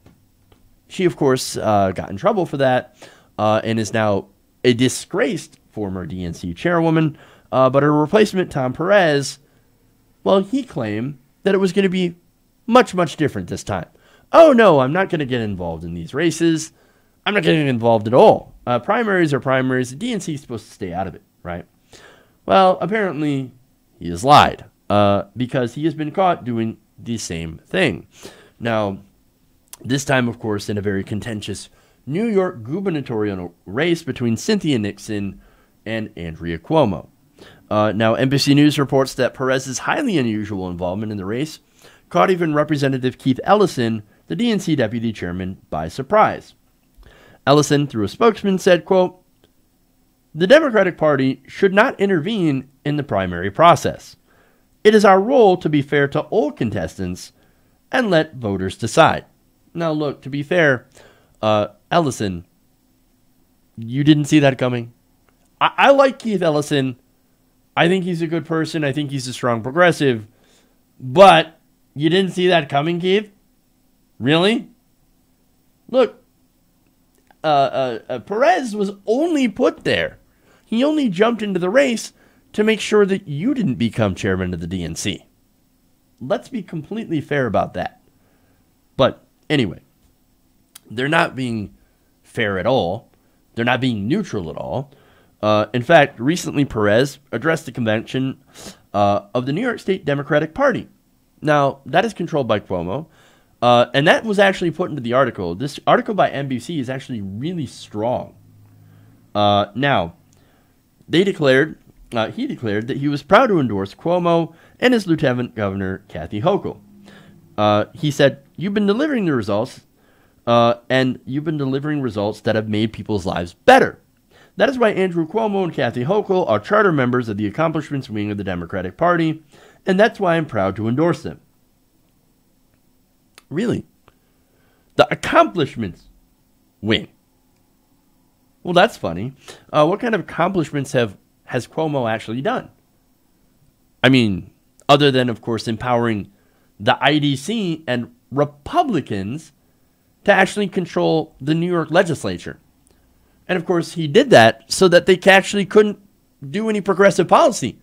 she, of course, got in trouble for that and is now a disgraced former DNC chairwoman. But her replacement, Tom Perez, well, he claimed that it was going to be much, much different this time. Oh, no, I'm not going to get involved in these races. I'm not getting involved at all. Primaries are primaries. The DNC is supposed to stay out of it, right? Well, apparently he has lied because he has been caught doing the same thing. Now, this time, of course, in a very contentious New York gubernatorial race between Cynthia Nixon and Andrea Cuomo. Now, NBC News reports that Perez's highly unusual involvement in the race caught even Representative Keith Ellison, the DNC deputy chairman, by surprise. Ellison, through a spokesman, said, quote, "The Democratic Party should not intervene in the primary process. It is our role to be fair to all contestants and let voters decide." Now, look, to be fair, Ellison, you didn't see that coming. I like Keith Ellison. I think he's a good person. I think he's a strong progressive. But you didn't see that coming, Keith? Really? Look, Perez was only put there. He only jumped into the race to make sure that you didn't become chairman of the DNC. Let's be completely fair about that. But anyway, they're not being fair at all. They're not being neutral at all. In fact, recently Perez addressed the convention of the New York State Democratic Party. Now, that is controlled by Cuomo, and that was actually put into the article. This article by NBC is actually really strong. Now, he declared that he was proud to endorse Cuomo and his Lieutenant Governor Kathy Hochul. He said, "You've been delivering the results, and you've been delivering results that have made people's lives better. That is why Andrew Cuomo and Kathy Hochul are charter members of the accomplishments wing of the Democratic Party, and that's why I'm proud to endorse them." Really? The accomplishments wing. Well, that's funny. What kind of accomplishments has Cuomo actually done? I mean, other than, of course, empowering the IDC and Republicans to actually control the New York legislature. And, of course, he did that so that they actually couldn't do any progressive policy.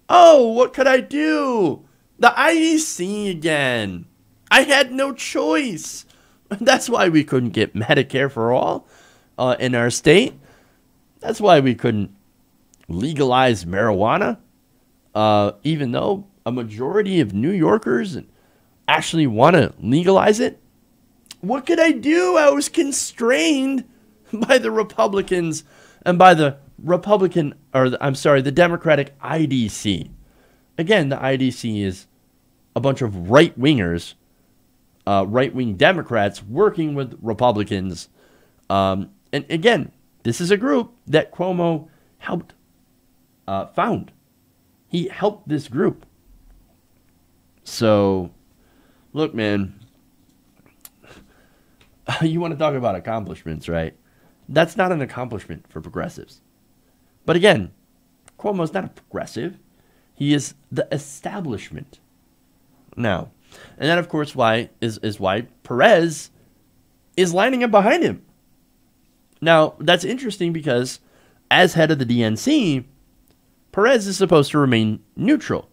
Oh, what could I do? The IDC again. I had no choice. That's why we couldn't get Medicare for all in our state. That's why we couldn't legalize marijuana, even though a majority of New Yorkers actually want to legalize it. What could I do? I was constrained by the Republicans and by the the Democratic IDC. Again, the IDC is a bunch of right-wingers, right-wing Democrats working with Republicans. And again, this is a group that Cuomo helped found. He helped this group. So, look, man, you want to talk about accomplishments, right? That's not an accomplishment for progressives. But again, Cuomo's not a progressive. He is the establishment. Now, and that, of course, is why Perez is lining up behind him. Now, that's interesting because as head of the DNC, Perez is supposed to remain neutral.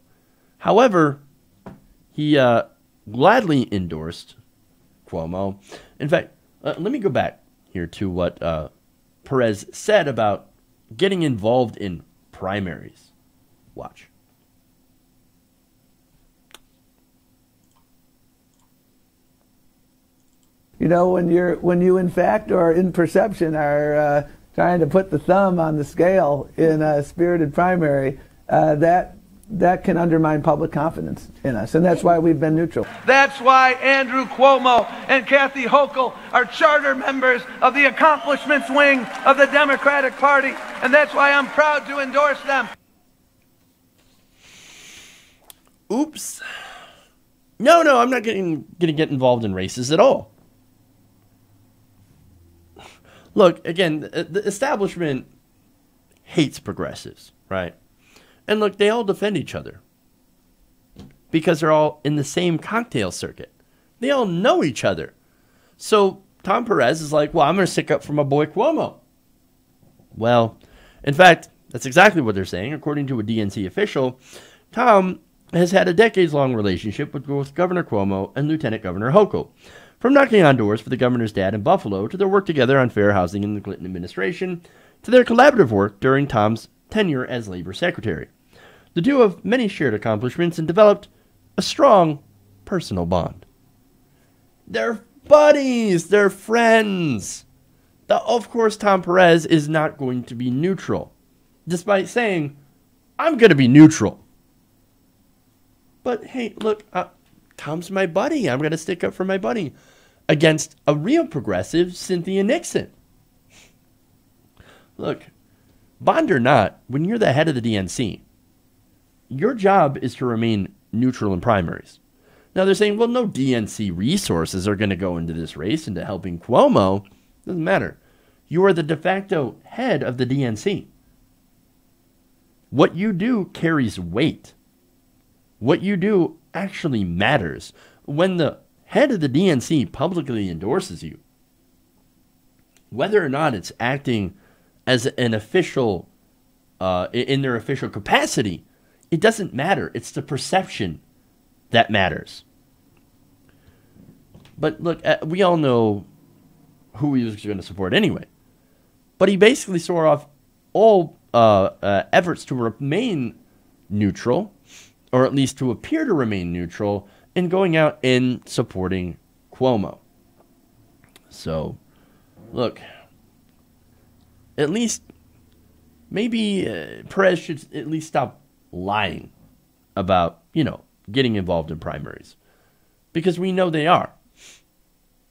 However, he gladly endorsed Cuomo. In fact, let me go back here to what Perez said about getting involved in primaries. Watch. You know, when you in fact or in perception are trying to put the thumb on the scale in a spirited primary, that can undermine public confidence in us, and that's why we've been neutral. That's why Andrew Cuomo and Kathy Hochul are charter members of the accomplishments wing of the Democratic Party, and that's why I'm proud to endorse them. Oops. No, I'm not going to get involved in races at all. Look, again, the establishment hates progressives, right? And look, they all defend each other because they're all in the same cocktail circuit. They all know each other. So Tom Perez is like, well, I'm going to stick up for my boy Cuomo. Well, in fact, that's exactly what they're saying. According to a DNC official, Tom has had a decades-long relationship with both Governor Cuomo and Lieutenant Governor Hochul. From knocking on doors for the governor's dad in Buffalo to their work together on fair housing in the Clinton administration to their collaborative work during Tom's tenure as labor secretary. The two have many shared accomplishments and developed a strong personal bond. They're buddies. They're friends. Of course, Tom Perez is not going to be neutral, despite saying, I'm going to be neutral. But hey, look, Tom's my buddy. I'm going to stick up for my buddy against a real progressive, Cynthia Nixon. Look, bond or not, when you're the head of the DNC, your job is to remain neutral in primaries. Now they're saying, well, no DNC resources are going to go into this race, into helping Cuomo. Doesn't matter. You are the de facto head of the DNC. What you do carries weight. What you do actually matters. When the head of the DNC publicly endorses you, whether or not it's acting as an official, in their official capacity, it doesn't matter. It's the perception that matters. But look, we all know who he was going to support anyway. But he basically swore off all efforts to remain neutral, or at least to appear to remain neutral, in going out and supporting Cuomo. So, look, at least maybe Perez should at least stop lying about, getting involved in primaries. Because we know they are.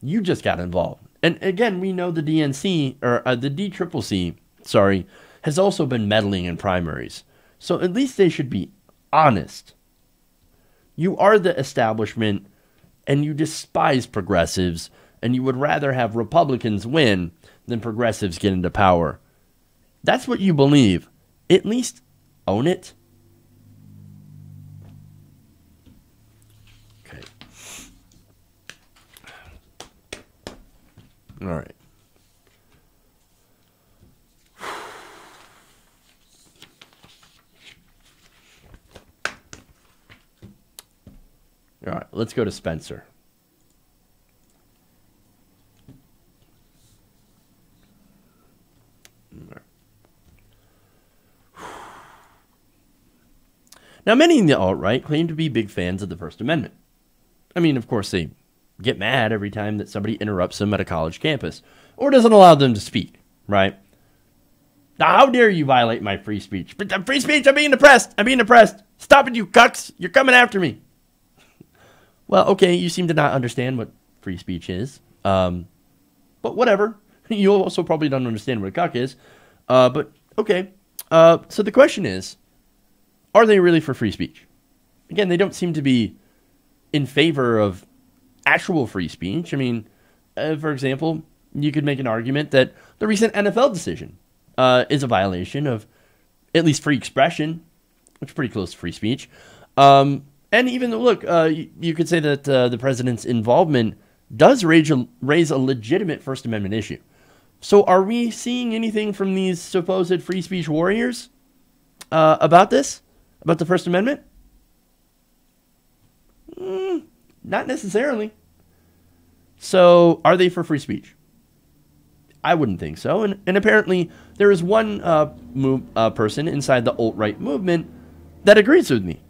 You just got involved. And again, we know the DNC, or the DCCC, has also been meddling in primaries. So at least they should be honest. You are the establishment, and you despise progressives, and you would rather have Republicans win than progressives get into power. That's what you believe. At least own it. Okay. All right. All right, let's go to Spencer. Now, many in the alt-right claim to be big fans of the First Amendment. I mean, of course, they get mad every time that somebody interrupts them at a college campus or doesn't allow them to speak, right? Now, how dare you violate my free speech? But free speech, I'm being oppressed. I'm being oppressed. Stop it, you cucks. You're coming after me. Well, okay, you seem to not understand what free speech is. But whatever. You also probably don't understand what a cuck is. But, okay. So the question is, are they really for free speech? Again, they don't seem to be in favor of actual free speech. I mean, for example, you could make an argument that the recent NFL decision is a violation of at least free expression, which is pretty close to free speech. And even, look, you could say that the president's involvement does raise a legitimate First Amendment issue. So are we seeing anything from these supposed free speech warriors about this? About the First Amendment? Not necessarily. So are they for free speech? I wouldn't think so. And apparently there is one person inside the alt-right movement that agrees with me.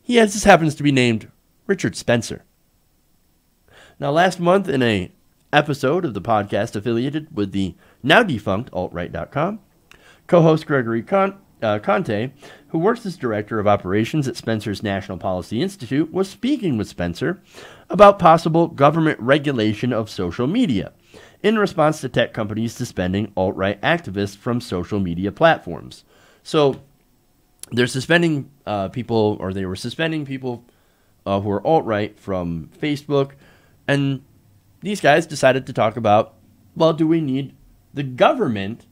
He just happens to be named Richard Spencer. Now, last month in a episode of the podcast affiliated with the now defunct altright.com, co-host Gregory Conte, who works as director of operations at Spencer's National Policy Institute, was speaking with Spencer about possible government regulation of social media in response to tech companies suspending alt-right activists from social media platforms. So they're suspending people, or they were suspending people who are alt-right from Facebook. And these guys decided to talk about, well, do we need the government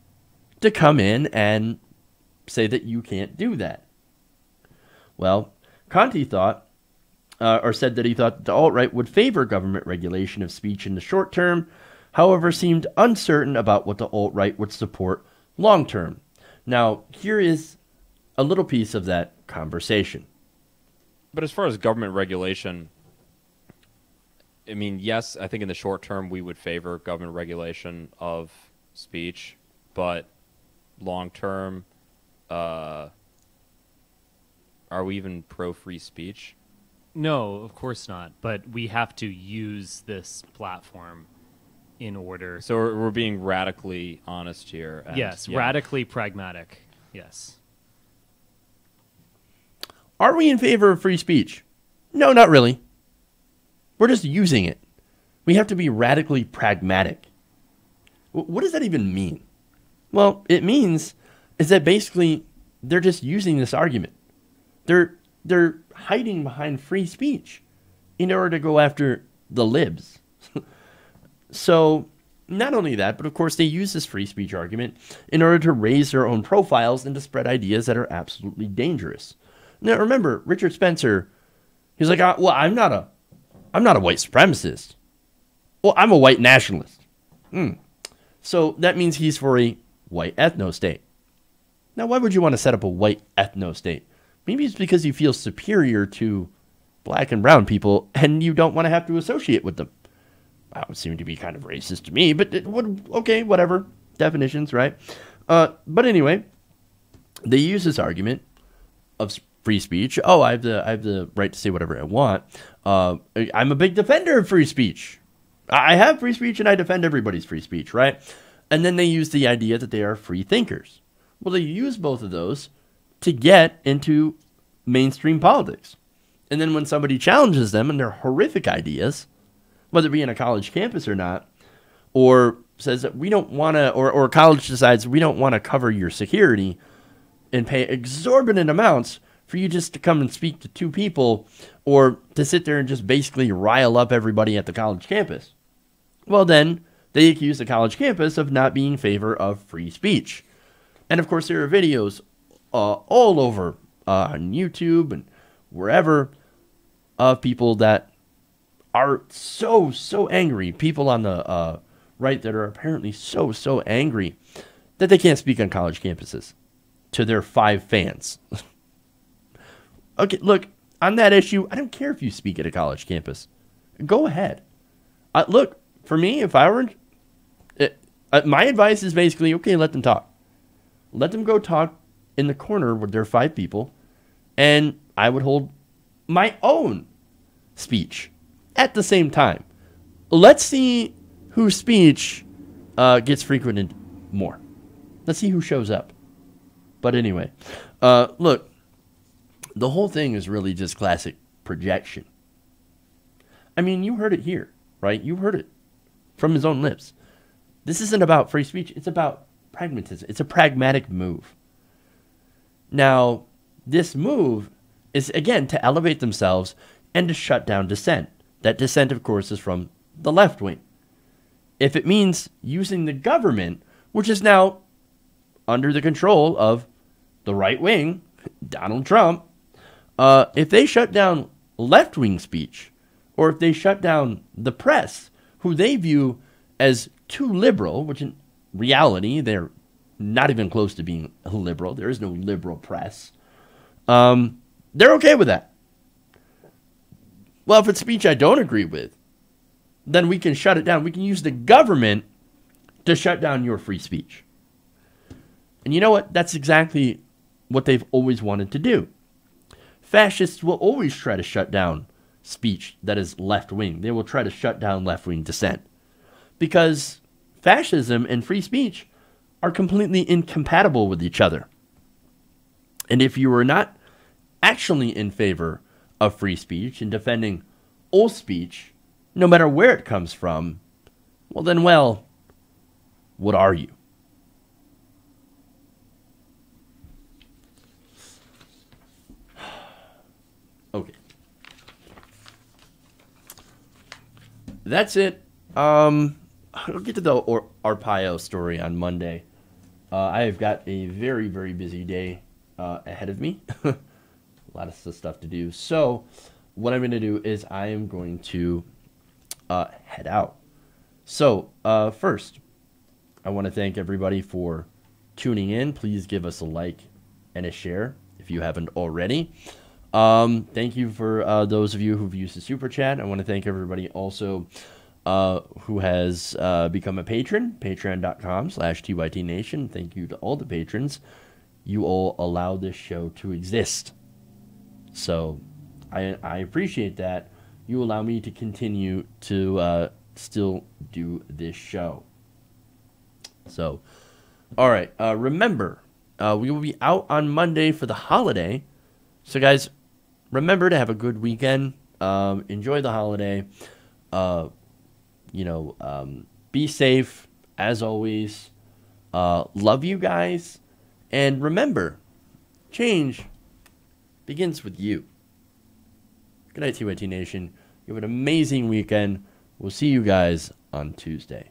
to come in and say that you can't do that? Well, Conte thought, or said that he thought that the alt-right would favor government regulation of speech in the short term, however, seemed uncertain about what the alt-right would support long term. Now, here is a little piece of that conversation. But as far as government regulation, I mean, yes, I think in the short term we would favor government regulation of speech, but long term, are we even pro-free speech? No, of course not. But we have to use this platform in order. So we're being radically honest here. And, yes, yeah. Radically pragmatic. Yes. Are we in favor of free speech? No, not really. We're just using it. We have to be radically pragmatic. What does that even mean? Well, it means is that basically they're just using this argument. They're hiding behind free speech in order to go after the libs. So not only that, but of course they use this free speech argument in order to raise their own profiles and to spread ideas that are absolutely dangerous. Now remember, Richard Spencer, he's like, well, I'm not a white supremacist. Well, I'm a white nationalist. So that means he's for a white ethno-state. Now, why would you want to set up a white ethno-state? Maybe it's because you feel superior to black and brown people and you don't want to have to associate with them. That would seem to be kind of racist to me, but okay, whatever. Definitions, right? But anyway, they use this argument of free speech. Oh, I have the right to say whatever I want. I'm a big defender of free speech. I have free speech and I defend everybody's free speech, right? And then they use the idea that they are free thinkers. Well, they use both of those to get into mainstream politics. And then when somebody challenges them and their horrific ideas, whether it be in a college campus or not, or says that we don't want to, or college decides we don't want to cover your security and pay exorbitant amounts for you just to come and speak to two people or to sit there and just basically rile up everybody at the college campus. Well, then they accuse the college campus of not being in favor of free speech. And of course, there are videos all over on YouTube and wherever of people that are so angry. People on the right that are apparently so angry that they can't speak on college campuses to their 5 fans. Okay, look, on that issue, I don't care if you speak at a college campus. Go ahead. Look, for me, if I were... my advice is basically, okay, let them talk. Let them go talk in the corner where there are 5 people, and I would hold my own speech at the same time. Let's see whose speech gets frequented more. Let's see who shows up. But anyway, look, the whole thing is really just classic projection. I mean, you heard it here, right? You heard it from his own lips. This isn't about free speech. It's about pragmatism. It's a pragmatic move. Now, this move is, again, to elevate themselves and to shut down dissent. That dissent, of course, is from the left wing. If it means using the government, which is now under the control of the right wing, Donald Trump, if they shut down left-wing speech, or if they shut down the press, who they view as too liberal, which in reality, they're not even close to being liberal. There is no liberal press. They're okay with that. Well, if it's speech I don't agree with, then we can shut it down. We can use the government to shut down your free speech. And you know what? That's exactly what they've always wanted to do. Fascists will always try to shut down speech that is left-wing. They will try to shut down left-wing dissent. Because fascism and free speech are completely incompatible with each other. And if you are not actually in favor of free speech and defending all speech, no matter where it comes from, well then, what are you? Okay. That's it. I'll get to the Arpaio story on Monday. I've got a very, very busy day ahead of me. A lot of stuff to do. So what I'm going to do is I am going to head out. So first, I want to thank everybody for tuning in. Please give us a like and a share if you haven't already. Thank you for those of you who've used the Super Chat. I want to thank everybody also who has become a patron, patreon.com/TYTNation. Thank you to all the patrons. You all allow this show to exist. So I appreciate that. You allow me to continue to still do this show. So, all right. Remember, we will be out on Monday for the holiday. So, guys, remember to have a good weekend. Enjoy the holiday. Be safe, as always. Love you guys. And remember, change begins with you. Good night, TYT Nation. You have an amazing weekend. We'll see you guys on Tuesday.